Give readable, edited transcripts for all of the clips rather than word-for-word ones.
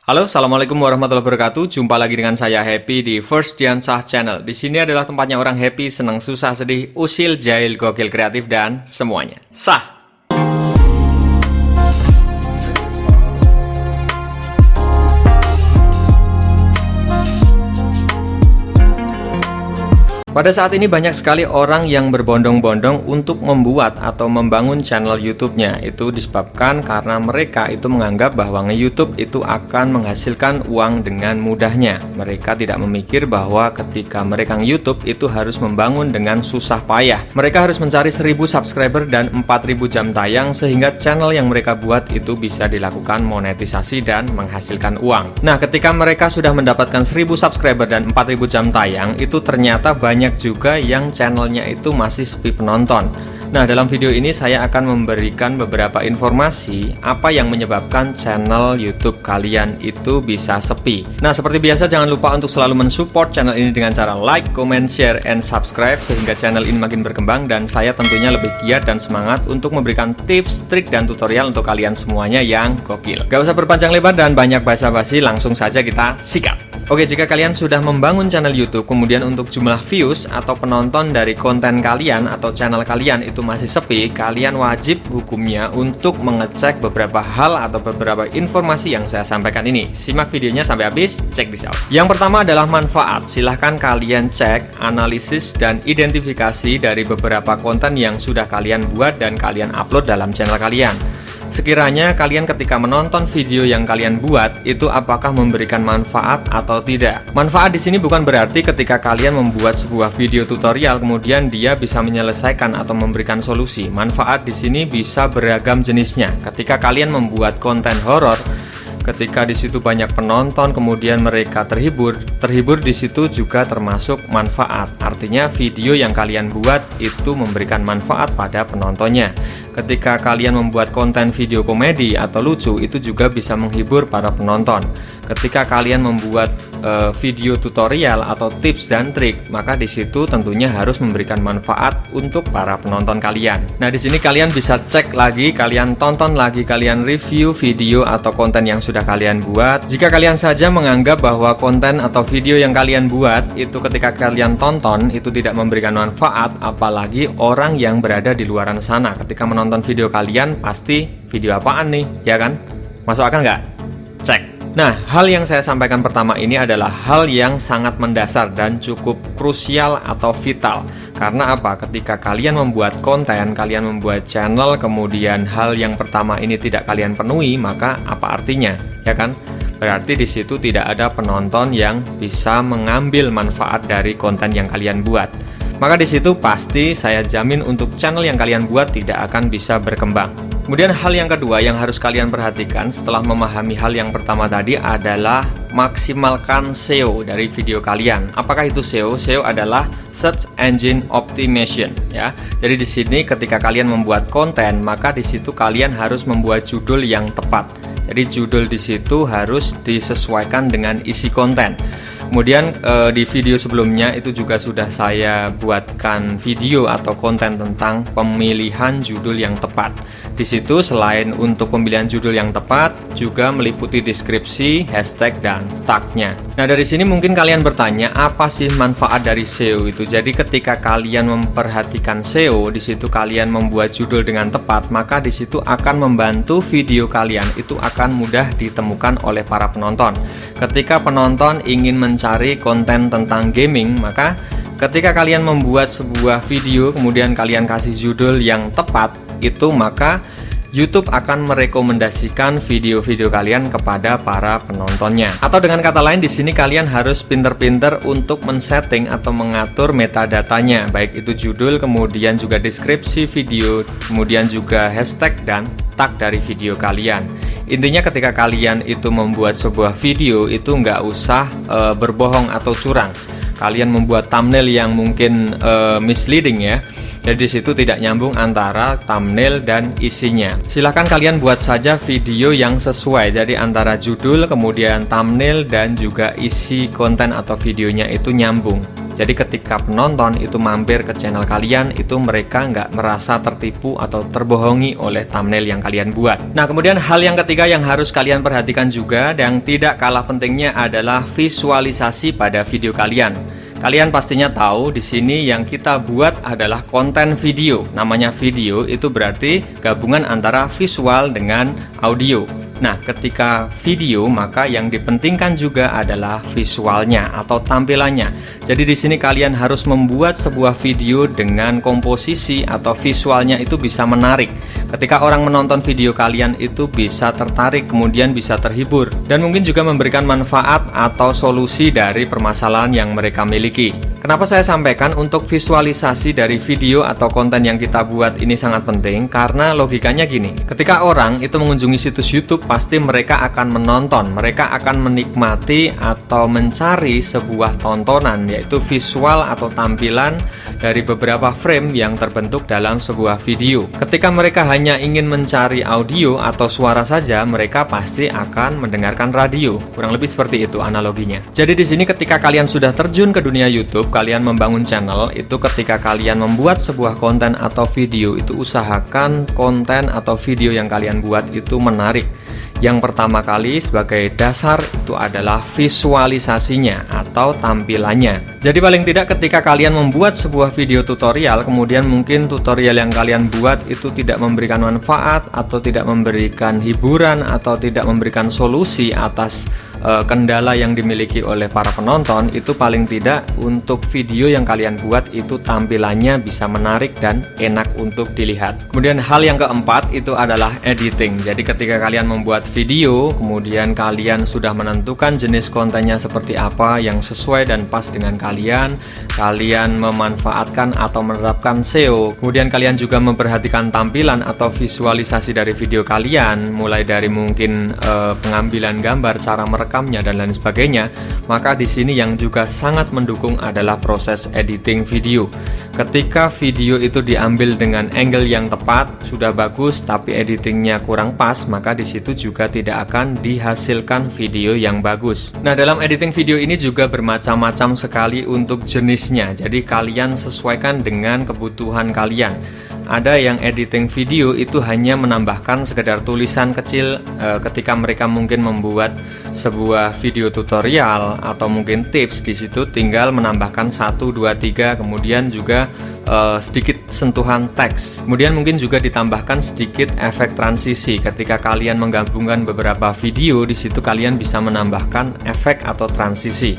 Halo, assalamualaikum warahmatullahi wabarakatuh. Jumpa lagi dengan saya Happy di First Diansah Channel. Di sini adalah tempatnya orang happy, senang, susah, sedih, usil, jahil, gokil, kreatif, dan semuanya. Sah. Pada saat ini banyak sekali orang yang berbondong-bondong untuk membuat atau membangun channel YouTube-nya. Itu disebabkan karena mereka itu menganggap bahwa nge-YouTube itu akan menghasilkan uang dengan mudahnya. Mereka tidak memikir bahwa ketika mereka nge-YouTube itu harus membangun dengan susah payah. Mereka harus mencari 1000 subscriber dan 4000 jam tayang sehingga channel yang mereka buat itu bisa dilakukan monetisasi dan menghasilkan uang. Nah, ketika mereka sudah mendapatkan 1000 subscriber dan 4000 jam tayang, itu ternyata banyak juga yang channelnya itu masih sepi penonton. Nah, dalam video ini saya akan memberikan beberapa informasi apa yang menyebabkan channel YouTube kalian itu bisa sepi. Nah, seperti biasa jangan lupa untuk selalu mensupport channel ini dengan cara like, comment, share, and subscribe sehingga channel ini makin berkembang dan saya tentunya lebih giat dan semangat untuk memberikan tips, trik, dan tutorial untuk kalian semuanya yang gokil. Gak usah berpanjang lebar dan banyak basa-basi, langsung saja kita sikat. Oke, jika kalian sudah membangun channel YouTube, kemudian untuk jumlah views atau penonton dari konten kalian atau channel kalian itu masih sepi, kalian wajib hukumnya untuk mengecek beberapa hal atau beberapa informasi yang saya sampaikan ini. Simak videonya sampai habis, check this out. Yang pertama adalah manfaat. Silahkan kalian cek, analisis, dan identifikasi dari beberapa konten yang sudah kalian buat dan kalian upload dalam channel kalian. Sekiranya kalian ketika menonton video yang kalian buat itu apakah memberikan manfaat atau tidak. Manfaat di sini bukan berarti ketika kalian membuat sebuah video tutorial kemudian dia bisa menyelesaikan atau memberikan solusi. Manfaat di sini bisa beragam jenisnya. Ketika kalian membuat konten horor, ketika di situ banyak penonton kemudian mereka terhibur di situ juga termasuk manfaat. Artinya video yang kalian buat itu memberikan manfaat pada penontonnya. Ketika kalian membuat konten video komedi atau lucu, itu juga bisa menghibur para penonton. Ketika kalian membuat video tutorial atau tips dan trik, maka di situ tentunya harus memberikan manfaat untuk para penonton kalian. Nah, di sini kalian bisa cek lagi, kalian tonton lagi, kalian review video atau konten yang sudah kalian buat. Jika kalian saja menganggap bahwa konten atau video yang kalian buat itu ketika kalian tonton itu tidak memberikan manfaat, apalagi orang yang berada di luaran sana ketika menonton video kalian pasti video apaan nih, ya kan? Masuk akal nggak? Cek. Nah, hal yang saya sampaikan pertama ini adalah hal yang sangat mendasar dan cukup krusial atau vital. Karena apa? Ketika kalian membuat konten, kalian membuat channel, kemudian hal yang pertama ini tidak kalian penuhi, maka apa artinya? Ya kan? Berarti di situ tidak ada penonton yang bisa mengambil manfaat dari konten yang kalian buat. Maka di situ pasti saya jamin untuk channel yang kalian buat tidak akan bisa berkembang. Kemudian hal yang kedua yang harus kalian perhatikan setelah memahami hal yang pertama tadi adalah maksimalkan SEO dari video kalian. Apakah itu SEO? SEO adalah Search Engine Optimization, ya. Jadi di sini ketika kalian membuat konten, maka di situ kalian harus membuat judul yang tepat. Jadi judul di situ harus disesuaikan dengan isi konten. Kemudian di video sebelumnya itu juga sudah saya buatkan video atau konten tentang pemilihan judul yang tepat. Di situ selain untuk pemilihan judul yang tepat, juga meliputi deskripsi, hashtag, dan tagnya. Nah, dari sini mungkin kalian bertanya, apa sih manfaat dari SEO itu? Jadi ketika kalian memperhatikan SEO, di situ kalian membuat judul dengan tepat, maka di situ akan membantu video kalian itu akan mudah ditemukan oleh para penonton. Ketika penonton ingin mencari konten tentang gaming, maka ketika kalian membuat sebuah video, kemudian kalian kasih judul yang tepat, itu maka YouTube akan merekomendasikan video-video kalian kepada para penontonnya. Atau dengan kata lain di sini kalian harus pinter-pinter untuk men-setting atau mengatur metadatanya, baik itu judul, kemudian juga deskripsi video, kemudian juga hashtag dan tag dari video kalian. Intinya ketika kalian itu membuat sebuah video itu nggak usah berbohong atau curang. Kalian membuat thumbnail yang mungkin misleading, ya. Jadi di situ tidak nyambung antara thumbnail dan isinya. Silahkan kalian buat saja video yang sesuai. Jadi antara judul, kemudian thumbnail, dan juga isi konten atau videonya itu nyambung. Jadi ketika penonton itu mampir ke channel kalian, itu mereka nggak merasa tertipu atau terbohongi oleh thumbnail yang kalian buat. Nah, kemudian hal yang ketiga yang harus kalian perhatikan juga dan tidak kalah pentingnya adalah visualisasi pada video kalian. Kalian pastinya tahu di sini yang kita buat adalah konten video. Namanya video itu berarti gabungan antara visual dengan audio. Nah, ketika video maka yang dipentingkan juga adalah visualnya atau tampilannya. Jadi di sini kalian harus membuat sebuah video dengan komposisi atau visualnya itu bisa menarik. Ketika orang menonton video kalian itu bisa tertarik, kemudian bisa terhibur dan mungkin juga memberikan manfaat atau solusi dari permasalahan yang mereka miliki. Kenapa saya sampaikan untuk visualisasi dari video atau konten yang kita buat ini sangat penting? Karena logikanya gini, ketika orang itu mengunjungi situs YouTube, pasti mereka akan menonton, mereka akan menikmati atau mencari sebuah tontonan, yaitu visual atau tampilan dari beberapa frame yang terbentuk dalam sebuah video. Ketika mereka hanya ingin mencari audio atau suara saja, mereka pasti akan mendengarkan radio. Kurang lebih seperti itu analoginya. Jadi di sini ketika kalian sudah terjun ke dunia YouTube, kalian membangun channel, itu ketika kalian membuat sebuah konten atau video, itu usahakan konten atau video yang kalian buat itu menarik. Yang pertama kali sebagai dasar itu adalah visualisasinya atau tampilannya. Jadi paling tidak ketika kalian membuat sebuah video tutorial, kemudian mungkin tutorial yang kalian buat itu tidak memberikan manfaat atau tidak memberikan hiburan atau tidak memberikan solusi atas kendala yang dimiliki oleh para penonton, itu paling tidak untuk video yang kalian buat itu tampilannya bisa menarik dan enak untuk dilihat. Kemudian hal yang keempat itu adalah editing. Jadi ketika kalian membuat video, kemudian kalian sudah menentukan jenis kontennya seperti apa yang sesuai dan pas dengan kalian memanfaatkan atau menerapkan SEO, kemudian kalian juga memperhatikan tampilan atau visualisasi dari video kalian, mulai dari mungkin pengambilan gambar, cara merekamnya dan lain sebagainya, maka di sini yang juga sangat mendukung adalah proses editing video. Ketika video itu diambil dengan angle yang tepat, sudah bagus tapi editingnya kurang pas, maka di situ juga tidak akan dihasilkan video yang bagus. Nah, dalam editing video ini juga bermacam-macam sekali untuk jenisnya. Jadi kalian sesuaikan dengan kebutuhan kalian. Ada yang editing video itu hanya menambahkan sekedar tulisan kecil ketika mereka mungkin membuat sebuah video tutorial atau mungkin tips, di situ tinggal menambahkan 1, 2, 3, kemudian juga sedikit sentuhan teks. Kemudian mungkin juga ditambahkan sedikit efek transisi. Ketika kalian menggabungkan beberapa video, di situ kalian bisa menambahkan efek atau transisi.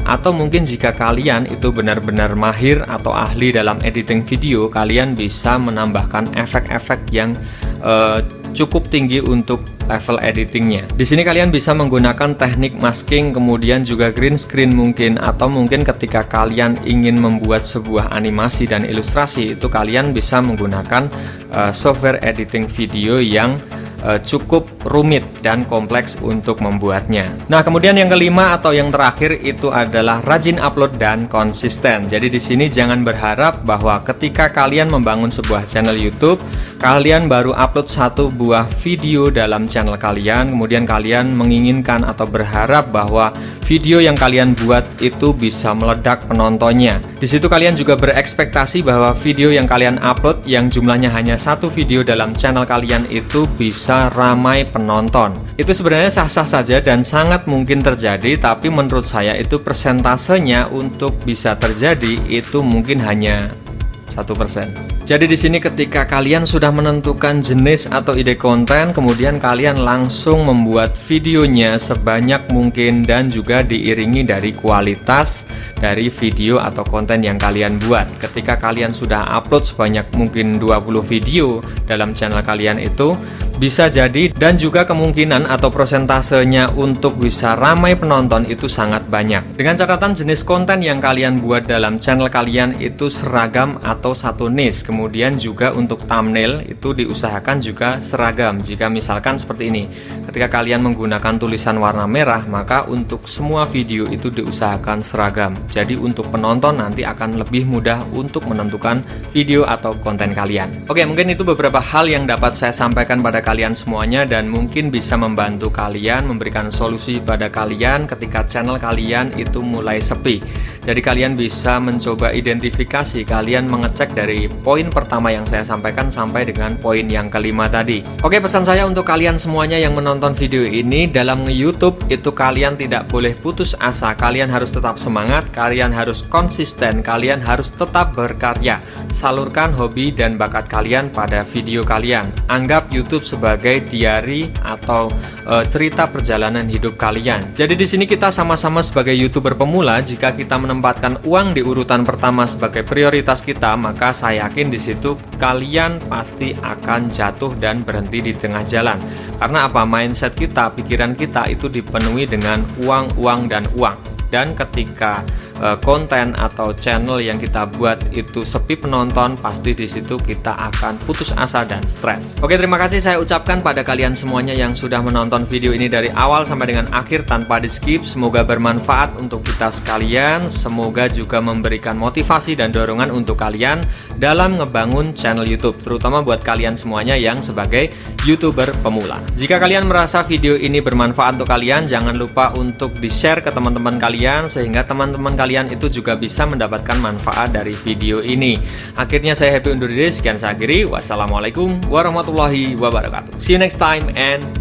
Atau mungkin jika kalian itu benar-benar mahir atau ahli dalam editing video, kalian bisa menambahkan efek-efek yang cukup tinggi untuk level editingnya. Di sini kalian bisa menggunakan teknik masking, kemudian juga green screen mungkin, atau mungkin ketika kalian ingin membuat sebuah animasi dan ilustrasi, itu kalian bisa menggunakan software editing video yang cukup rumit dan kompleks untuk membuatnya. Nah, kemudian yang kelima atau yang terakhir itu adalah rajin upload dan konsisten. Jadi di sini jangan berharap bahwa ketika kalian membangun sebuah channel YouTube, kalian baru upload satu buah video dalam channel kalian, kemudian kalian menginginkan atau berharap bahwa video yang kalian buat itu bisa meledak penontonnya. Di situ kalian juga berekspektasi bahwa video yang kalian upload yang jumlahnya hanya satu video dalam channel kalian itu bisa ramai penonton. Itu sebenarnya sah-sah saja dan sangat mungkin terjadi, tapi menurut saya itu persentasenya untuk bisa terjadi itu mungkin hanya 1%. Jadi di sini ketika kalian sudah menentukan jenis atau ide konten, kemudian kalian langsung membuat videonya sebanyak mungkin dan juga diiringi dari kualitas dari video atau konten yang kalian buat. Ketika kalian sudah upload sebanyak mungkin 20 video dalam channel kalian itu, bisa jadi dan juga kemungkinan atau persentasenya untuk bisa ramai penonton itu sangat banyak. Dengan catatan jenis konten yang kalian buat dalam channel kalian itu seragam atau satu niche. Kemudian juga untuk thumbnail itu diusahakan juga seragam. Jika misalkan seperti ini, ketika kalian menggunakan tulisan warna merah, maka untuk semua video itu diusahakan seragam. Jadi untuk penonton nanti akan lebih mudah untuk menentukan video atau konten kalian. Oke, mungkin itu beberapa hal yang dapat saya sampaikan pada kalian semuanya dan mungkin bisa membantu kalian, memberikan solusi pada kalian ketika channel kalian itu mulai sepi. Jadi kalian bisa mencoba identifikasi, kalian mengecek dari poin pertama yang saya sampaikan sampai dengan poin yang kelima tadi. Oke, pesan saya untuk kalian semuanya yang menonton video ini, dalam nge-YouTube itu kalian tidak boleh putus asa, kalian harus tetap semangat, kalian harus konsisten, kalian harus tetap berkarya. Salurkan hobi dan bakat kalian pada video kalian. Anggap YouTube sebagai diary atau cerita perjalanan hidup kalian. Jadi di sini kita sama-sama sebagai YouTuber pemula, jika kita menempatkan uang di urutan pertama sebagai prioritas kita, maka saya yakin di situ kalian pasti akan jatuh dan berhenti di tengah jalan. Karena apa? Mindset kita, pikiran kita itu dipenuhi dengan uang, uang, dan uang. Dan ketika konten atau channel yang kita buat itu sepi penonton, pasti di situ kita akan putus asa dan stres. Oke, terima kasih saya ucapkan pada kalian semuanya yang sudah menonton video ini dari awal sampai dengan akhir tanpa di skip. Semoga bermanfaat untuk kita sekalian, semoga juga memberikan motivasi dan dorongan untuk kalian dalam ngebangun channel YouTube, terutama buat kalian semuanya yang sebagai YouTuber pemula. Jika kalian merasa video ini bermanfaat untuk kalian, jangan lupa untuk di-share ke teman-teman kalian sehingga teman-teman kalian itu juga bisa mendapatkan manfaat dari video ini. Akhirnya saya Happy undur diri, sekian saya akhiri. Wassalamualaikum warahmatullahi wabarakatuh. See you next time and